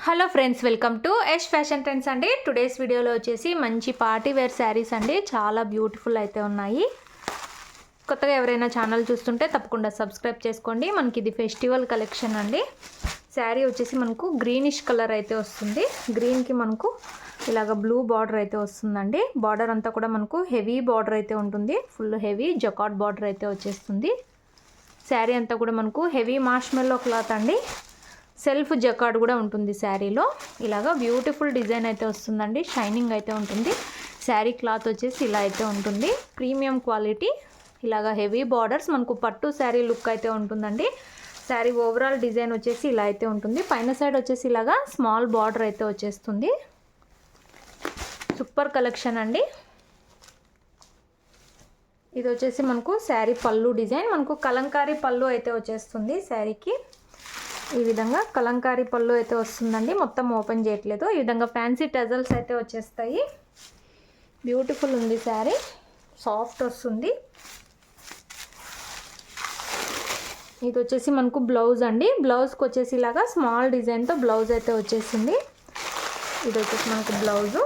Hello friends, welcome to Yash fashion trends అండి. Today's వీడియోలో వచ్చేసి మంచి పార్టీ వేర్ శారీస్ అండి. చాలా బ్యూటిఫుల్ అయితే ఉన్నాయి. కొత్తగా ఎవరైనా ఛానల్ చూస్తుంటే తప్పకుండా సబ్స్క్రైబ్ చేసుకోండి. మనకి ఇది ఫెస్టివల్ కలెక్షన్ అండి. శారీ వచ్చేసి మనకు గ్రీనిష్ కలర్ అయితే వస్తుంది. గ్రీన్కి మనకు ఇలాగ బ్లూ బార్డర్ అయితే వస్తుందండి. బార్డర్ అంతా కూడా మనకు హెవీ బార్డర్ అయితే ఉంటుంది. ఫుల్ హెవీ జకాట్ బార్డర్ అయితే వచ్చేస్తుంది. శారీ అంతా కూడా మనకు హెవీ మార్ష్మెల్లో క్లాత్ అండి. సెల్ఫ్ జకార్డ్ కూడా ఉంటుంది శారీలో. ఇలాగా బ్యూటిఫుల్ డిజైన్ అయితే వస్తుందండి. షైనింగ్ అయితే ఉంటుంది. శారీ క్లాత్ వచ్చేసి ఇలా అయితే ఉంటుంది. Premium quality. ఇలాగా హెవీ బార్డర్స్, మనకు పట్టు శారీ లుక్ అయితే ఉంటుందండి. శారీ ఓవరాల్ డిజైన్ వచ్చేసి ఇలా అయితే ఉంటుంది. పైన సైడ్ వచ్చేసి ఇలాగా స్మాల్ బార్డర్ అయితే వచ్చేస్తుంది. సూపర్ కలెక్షన్ అండి. ఇది వచ్చేసి మనకు శారీ పళ్ళు డిజైన్. మనకు కలంకారీ పళ్ళు అయితే వచ్చేస్తుంది శారీకి. ఈ విధంగా కలంకారీ పళ్ళు అయితే వస్తుందండి. మొత్తం ఓపెన్ చేయట్లేదు. ఈ విధంగా ఫ్యాన్సీ టజల్స్ అయితే వచ్చేస్తాయి. బ్యూటిఫుల్ ఉంది శారీ. సాఫ్ట్ వస్తుంది. ఇది వచ్చేసి మనకు బ్లౌజ్ అండి. బ్లౌజ్కి వచ్చేసి ఇలాగా స్మాల్ డిజైన్తో బ్లౌజ్ అయితే వచ్చేసింది. ఇది వచ్చేసి మనకు బ్లౌజు.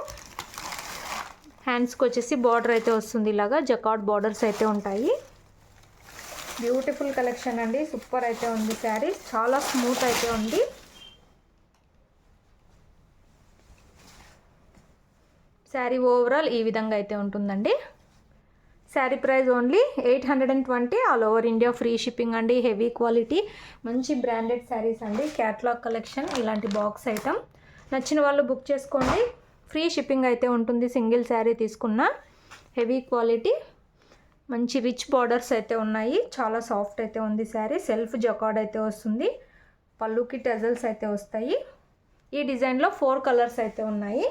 హ్యాండ్స్కి వచ్చేసి బార్డర్ అయితే వస్తుంది. ఇలాగా జకాట్ బార్డర్స్ అయితే ఉంటాయి. బ్యూటిఫుల్ కలెక్షన్ అండి. సూపర్ అయితే ఉంది శారీ. చాలా స్మూత్ అయితే ఉంది. శారీ ఓవరాల్ ఈ విధంగా అయితే ఉంటుందండి. Sari price only 820. All over India free shipping అండి. హెవీ క్వాలిటీ మంచి బ్రాండెడ్ శారీస్ అండి. Catalogue collection. ఇలాంటి బాక్స్ ఐటమ్ నచ్చిన వాళ్ళు బుక్ చేసుకోండి. ఫ్రీ షిప్పింగ్ అయితే ఉంటుంది. సింగిల్ శారీ తీసుకున్న. హెవీ క్వాలిటీ మంచి రిచ్ బార్డర్స్ అయితే ఉన్నాయి. చాలా సాఫ్ట్ అయితే ఉంది శారీ. సెల్ఫ్ జకార్డ్ అయితే వస్తుంది. పళ్ళుకి టజల్స్ అయితే వస్తాయి. ఈ డిజైన్లో 4 కలర్స్ అయితే ఉన్నాయి.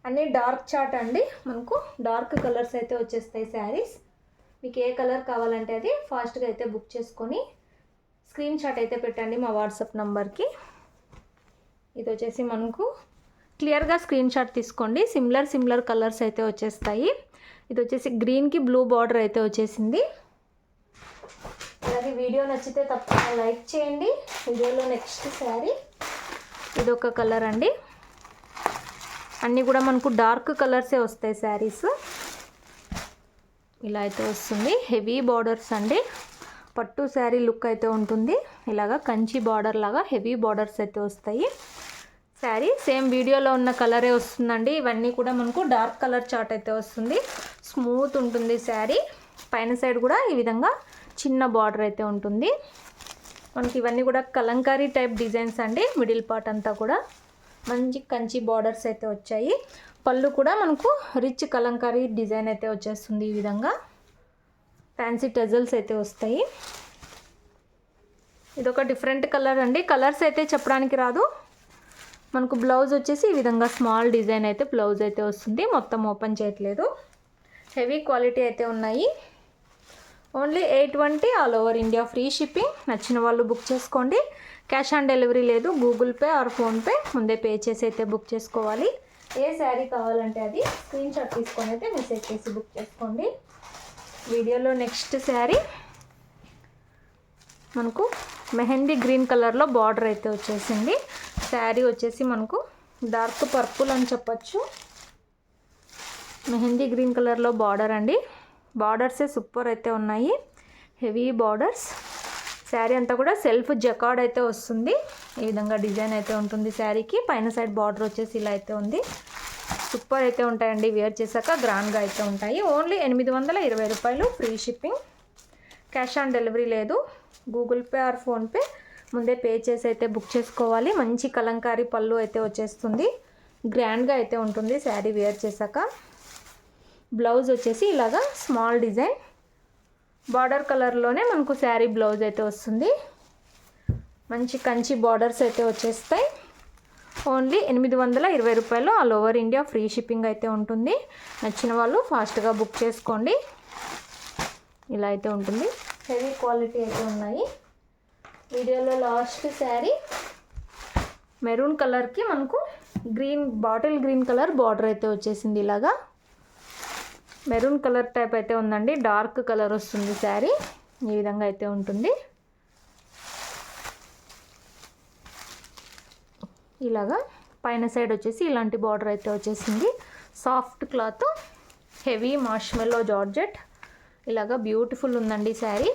అన్నీ డార్క్ చార్ట్ అండి. మనకు డార్క్ కలర్స్ అయితే వచ్చేస్తాయి శారీస్. మీకు ఏ కలర్ కావాలంటే అది ఫాస్ట్గా అయితే బుక్ చేసుకొని స్క్రీన్ షాట్ అయితే పెట్టండి మా వాట్సాప్ నంబర్కి. ఇది వచ్చేసి మనకు క్లియర్గా స్క్రీన్ షాట్ తీసుకోండి. సిమిలర్ కలర్స్ అయితే వచ్చేస్తాయి. ఇది వచ్చేసి గ్రీన్కి బ్లూ బార్డర్ అయితే వచ్చేసింది. అలాగే వీడియో నచ్చితే తప్పకుండా లైక్ చేయండి. వీడియోలో నెక్స్ట్ శారీ ఇదొక కలర్ అండి. అన్నీ కూడా మనకు డార్క్ కలర్సే వస్తాయి శారీస్. ఇలా అయితే వస్తుంది. హెవీ బార్డర్స్ అండి. పట్టు శారీ లుక్ అయితే ఉంటుంది. ఇలాగా కంచి బార్డర్ లాగా హెవీ బార్డర్స్ అయితే వస్తాయి. శారీ సేమ్ వీడియోలో ఉన్న కలరే వస్తుందండి. ఇవన్నీ కూడా మనకు డార్క్ కలర్ చార్ట్ అయితే వస్తుంది. స్మూత్ ఉంటుంది శారీ. పైన సైడ్ కూడా ఈ విధంగా చిన్న బార్డర్ అయితే ఉంటుంది. మనకి ఇవన్నీ కూడా కలంకారీ టైప్ డిజైన్స్ అండి. మిడిల్ పార్ట్ అంతా కూడా మంచి కంచి బార్డర్స్ అయితే వచ్చాయి. పళ్ళు కూడా మనకు రిచ్ కలంకారీ డిజైన్ అయితే వచ్చేస్తుంది. ఈ విధంగా ఫ్యాన్సీ టజల్స్ అయితే వస్తాయి. ఇదొక డిఫరెంట్ కలర్ అండి. కలర్స్ అయితే చెప్పడానికి రాదు. మనకు బ్లౌజ్ వచ్చేసి ఈ విధంగా స్మాల్ డిజైన్ అయితే బ్లౌజ్ అయితే వస్తుంది. మొత్తం ఓపెన్ చేయట్లేదు. హెవీ క్వాలిటీ అయితే ఉన్నాయి. Only 820. All over India free shipping. నచ్చిన వాళ్ళు బుక్ చేసుకోండి. క్యాష్ ఆన్ డెలివరీ లేదు. గూగుల్ పే ఆర్ ఫోన్పే ముందే పే చేసి అయితే బుక్ చేసుకోవాలి. ఏ శారీ కావాలంటే అది స్క్రీన్ షాట్ తీసుకొని అయితే మెసేజ్ చేసి బుక్ చేసుకోండి. వీడియోలో నెక్స్ట్ శారీ మనకు మెహందీ గ్రీన్ కలర్లో బార్డర్ అయితే వచ్చేసింది. శారీ వచ్చేసి మనకు డార్క్ పర్పుల్ అని చెప్పచ్చు. మెహందీ గ్రీన్ కలర్లో బార్డర్ అండి. బార్డర్సే సూపర్ అయితే ఉన్నాయి. Heavy borders. శారీ అంతా కూడా సెల్ఫ్ జకార్డ్ అయితే వస్తుంది. ఈ విధంగా డిజైన్ అయితే ఉంటుంది శారీకి. పైన సైడ్ బార్డర్ వచ్చేసి ఇలా అయితే ఉంది. సూపర్ అయితే ఉంటాయండి. వేర్ చేశాక గ్రాండ్గా అయితే ఉంటాయి. ఓన్లీ 820 రూపాయలు. Free shipping. Cash on delivery లేదు. గూగుల్ పే ఆర్ ఫోన్పే ముందే పే చేసి అయితే బుక్ చేసుకోవాలి. మంచి కలంకారీ పళ్ళు అయితే వచ్చేస్తుంది. గ్రాండ్గా అయితే ఉంటుంది శారీ వేర్ చేశాక. బ్లౌజ్ వచ్చేసి ఇలాగా స్మాల్ డిజైన్ బార్డర్ కలర్లోనే మనకు శారీ బ్లౌజ్ అయితే వస్తుంది. మంచి కంచి బార్డర్స్ అయితే వచ్చేస్తాయి. ఓన్లీ 820 రూపాయలు. All over India free shipping అయితే ఉంటుంది. నచ్చిన వాళ్ళు ఫాస్ట్గా బుక్ చేసుకోండి. ఇలా అయితే ఉంటుంది. హెవీ క్వాలిటీ అయితే ఉన్నాయి. వీడియోలో లాస్ట్ శారీ మెరూన్ కలర్కి మనకు బాటిల్ గ్రీన్ కలర్ బార్డర్ అయితే వచ్చేసింది. ఇలాగా మెరూన్ కలర్ టైప్ అయితే ఉందండి. డార్క్ కలర్ వస్తుంది శారీ. ఈ విధంగా అయితే ఉంటుంది. ఇలాగా పైన సైడ్ వచ్చేసి ఇలాంటి బార్డర్ అయితే వచ్చేసింది. Soft cloth, heavy మార్ష్మెల్లో georgette. ఇలాగా బ్యూటిఫుల్ ఉందండి శారీ.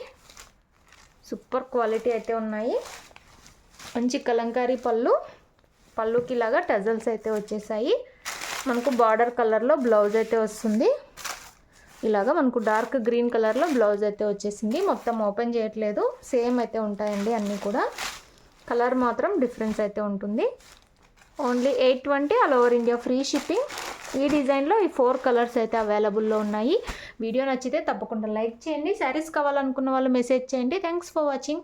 సూపర్ క్వాలిటీ అయితే ఉన్నాయి. మంచి కలంకారీ పళ్ళుకి ఇలాగా టజల్స్ అయితే వచ్చేసాయి. మనకు బార్డర్ కలర్లో బ్లౌజ్ అయితే వస్తుంది. ఇలాగా మనకు డార్క్ గ్రీన్ కలర్లో బ్లౌజ్ అయితే వచ్చేసింది. మొత్తం ఓపెన్ చేయట్లేదు, సేమ్ అయితే ఉంటాయండి అన్నీ కూడా. కలర్ మాత్రం డిఫరెన్స్ అయితే ఉంటుంది. Only 820 all over India free shipping. ఈ డిజైన్లో ఈ 4 కలర్స్ అయితే అవైలబుల్లో ఉన్నాయి. వీడియో నచ్చితే తప్పకుండా లైక్ చేయండి. శారీస్ కావాలనుకున్న వాళ్ళు మెసేజ్ చేయండి. Thanks for watching.